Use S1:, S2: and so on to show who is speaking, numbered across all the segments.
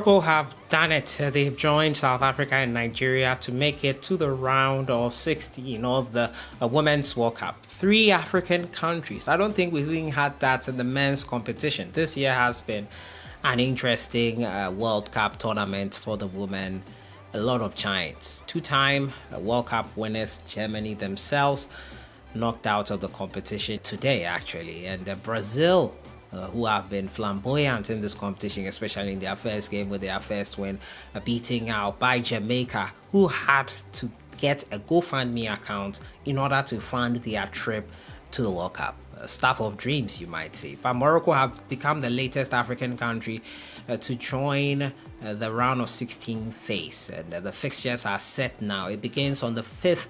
S1: Morocco have done it. They've joined South Africa and Nigeria to make it to the round of 16 of the Women's World Cup. 3 African countries. I don't think we've even had that in the men's competition. This year has been an interesting World Cup tournament for the women. A lot of giants. 2-time World Cup winners, Germany themselves, knocked out of the competition today, actually. And Brazil, who have been flamboyant in this competition, especially in their first game with their first win, beating out by Jamaica, who had to get a GoFundMe account in order to fund their trip to the World Cup. Stuff of dreams, you might say. But Morocco have become the latest African country to join the round of 16 phase, and the fixtures are set now. It begins on the 5th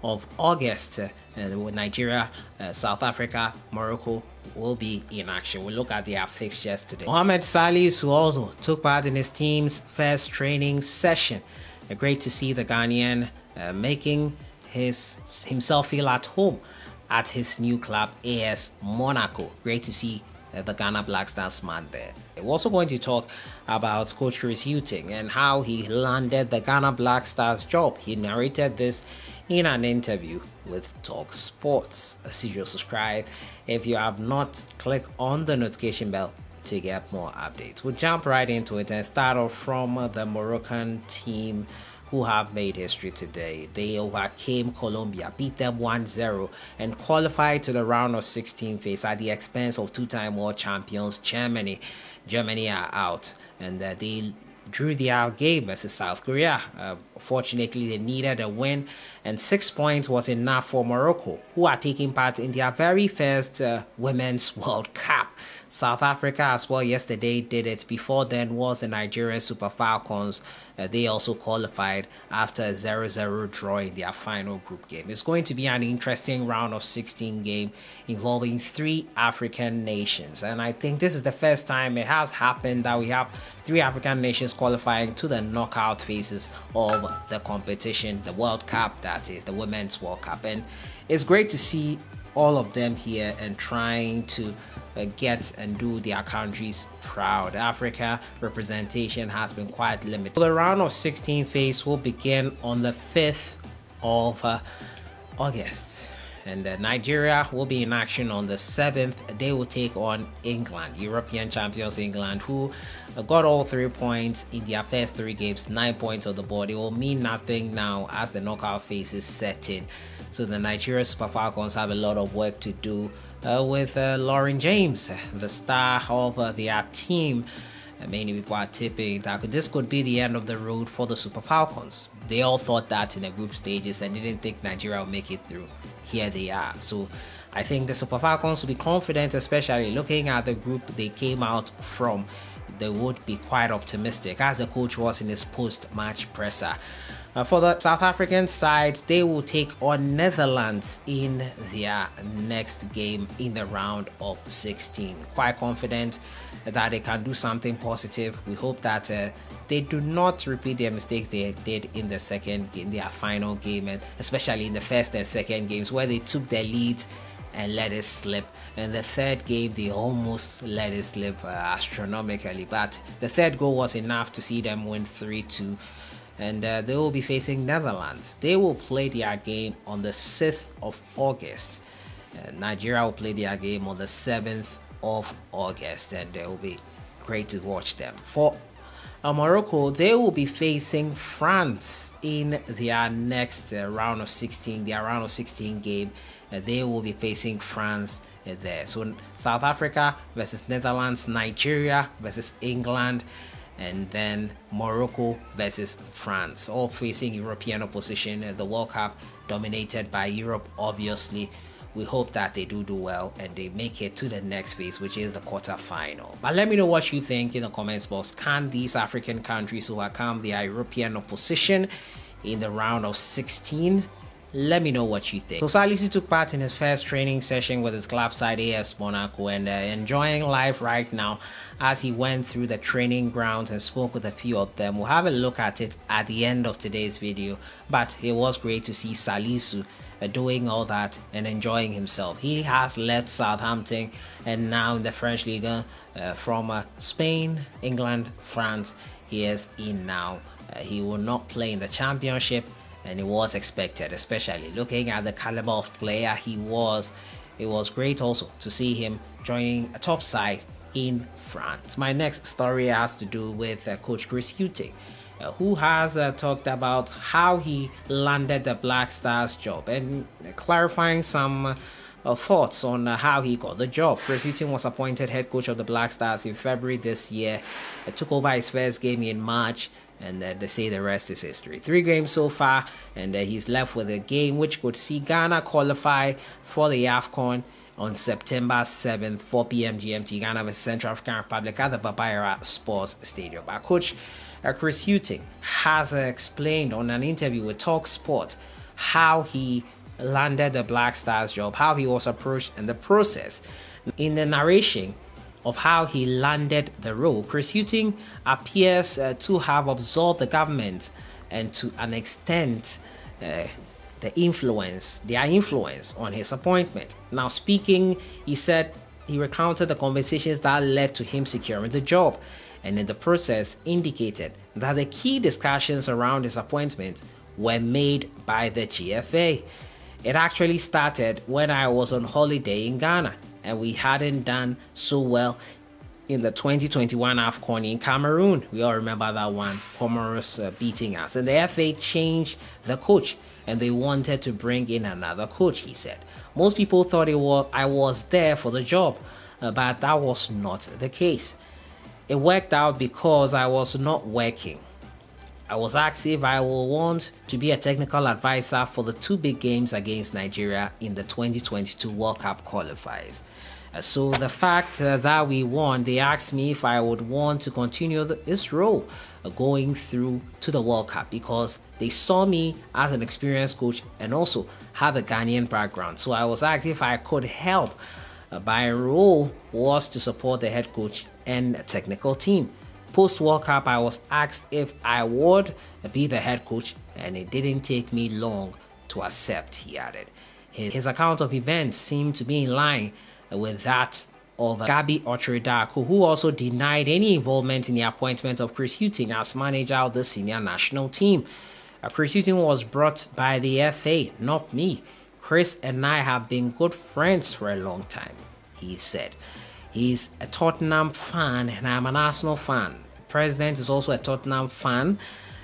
S1: of August with Nigeria, South Africa, Morocco will be in action. We'll look at their fixtures today. Mohamed Salisu also took part in his team's first training session. Great to see the Ghanaian making himself feel at home at his new club, AS Monaco. Great to see the Ghana Black Stars man there. We're also going to talk about Coach Hughton and how he landed the Ghana Black Stars job. He narrated this in an interview with Talk Sports. As usual, subscribe if you have not. Click on the notification bell to get more updates. We'll jump right into it and start off from the Moroccan team, who have made history today. They overcame Colombia, beat them 1-0, and qualified to the round of 16 phase at the expense of 2-time world champions Germany. Germany are out, and they drew their game versus South Korea. Fortunately, they needed a win, and 6 points was enough for Morocco, who are taking part in their very first Women's World Cup. South Africa as well yesterday did it. Before then was the Nigerian Super Falcons. They also qualified after a 0-0 draw in their final group game. It's going to be an interesting round of 16 game involving 3 African nations. And I think this is the first time it has happened that we have 3 African nations qualifying to the knockout phases of the competition, the World Cup, that is, the Women's World Cup. And it's great to see all of them here and trying to get and do their countries proud. Africa representation has been quite limited. So the round of 16 phase will begin on the 5th of August. And Nigeria will be in action on the 7th. They will take on England, European champions England, who got all 3 points in their first 3 games, 9 points on the board. It will mean nothing now as the knockout phase is set in. So the Nigeria Super Falcons have a lot of work to do with Lauren James, the star of their team. Many people are tipping that this could be the end of the road for the Super Falcons. They all thought that in the group stages and didn't think Nigeria would make it through. Here they are. So I think the Super Falcons will be confident, especially looking at the group they came out from. They would be quite optimistic, as the coach was in his post-match presser. For the South African side, they will take on Netherlands in their next game in the round of 16. Quite confident that they can do something positive. We hope that they do not repeat their mistakes they did in the second game, their final game, and especially in the first and second games where they took their lead and let it slip. And the third game, they almost let it slip astronomically, but the third goal was enough to see them win 3-2. And they will be facing Netherlands. They will play their game on the 6th of August. Nigeria will play their game on the 7th of August, and it will be great to watch them. For Morocco, they will be facing France in their next round of 16, their round of 16 game. They will be facing France there. So South Africa versus Netherlands, Nigeria versus England, and then Morocco versus France, all facing European opposition. The World Cup dominated by Europe, obviously. We hope that they do well and they make it to the next phase, which is the quarterfinal. But let me know what you think in the comments box. Can these African countries overcome their European opposition in the round of 16? Let me know what you think. So Salisu took part in his first training session with his club side AS Monaco and enjoying life right now as he went through the training grounds and spoke with a few of them. We'll have a look at it at the end of today's video, but it was great to see Salisu doing all that and enjoying himself. He has left Southampton and now in the French Ligue from Spain, England, France. He is in now. He will not play in the championship, and it was expected, especially looking at the caliber of player he was. It was great also to see him joining a top side in France. My next story has to do with Coach Chris Hughton, who has talked about how he landed the Black Stars job and clarifying some thoughts on how he got the job. Chris Hughton was appointed head coach of the Black Stars in February this year. Took over his first game in March, and they say the rest is history. 3 games so far, and he's left with a game which could see Ghana qualify for the AFCON on September 7th, 4 p.m. GMT, Ghana vs Central African Republic at the Babayara Sports Stadium. Our coach Chris Hughton has explained on an interview with Talk Sport how he landed the Black Stars job, how he was approached and the process. In the narration of how he landed the role, Chris Hughton appears to have absorbed the government and to an extent their influence on his appointment. Now speaking, he said he recounted the conversations that led to him securing the job, and in the process indicated that the key discussions around his appointment were made by the GFA. It actually started when I was on holiday in Ghana, and we hadn't done so well in the 2021 AFCON in Cameroon. We all remember that one, Comoros beating us. And the FA changed the coach, and they wanted to bring in another coach, he said. Most people thought I was there for the job, but that was not the case. It worked out because I was not working. I was asked if I will want to be a technical advisor for the 2 big games against Nigeria in the 2022 World Cup qualifiers. So the fact that we won, they asked me if I would want to continue this role going through to the World Cup, because they saw me as an experienced coach and also have a Ghanaian background. So I was asked if I could help. My role was to support the head coach and a technical team. Post-World Cup, I was asked if I would be the head coach, and it didn't take me long to accept, he added. His account of events seemed to be in line with that of Gabi Ocheredaku, who also denied any involvement in the appointment of Chris Hughton as manager of the senior national team. Chris Hughton was brought by the FA, not me. Chris and I have been good friends for a long time, he said. He's a Tottenham fan and I'm an Arsenal fan. The president is also a Tottenham fan.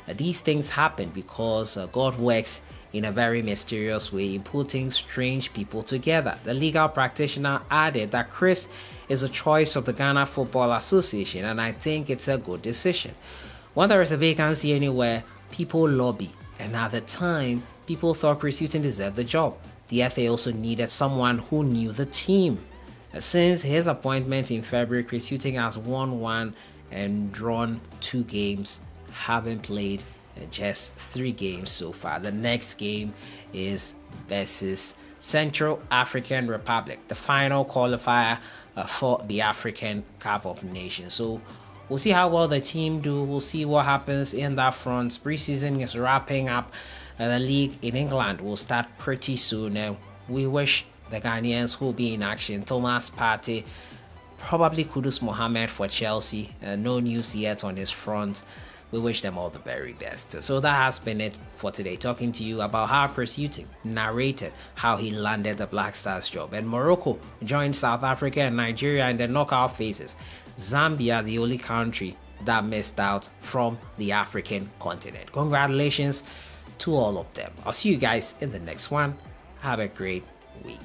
S1: These things happen because God works in a very mysterious way in putting strange people together. The legal practitioner added that Chris is a choice of the Ghana Football Association, and I think it's a good decision. When there is a vacancy anywhere, people lobby, and at the time, people thought Chris Hughton deserved the job. The FA also needed someone who knew the team. Since his appointment in February, Chris Hughton has won 1 and drawn 2 games, haven't played just 3 games so far. The next game is versus Central African Republic, the final qualifier for the African Cup of Nations. So we'll see how well the team do. We'll see what happens in that front. Preseason is wrapping up. The league in England will start pretty soon. We wish the Ghanaians who will be in action, Thomas Partey, probably Kudus Mohammed for Chelsea. No news yet on his front. We wish them all the very best. So that has been it for today, talking to you about how Chris Hughton narrated how he landed the Black Stars job. And Morocco joined South Africa and Nigeria in the knockout phases. Zambia, the only country that missed out from the African continent. Congratulations to all of them. I'll see you guys in the next one. Have a great week.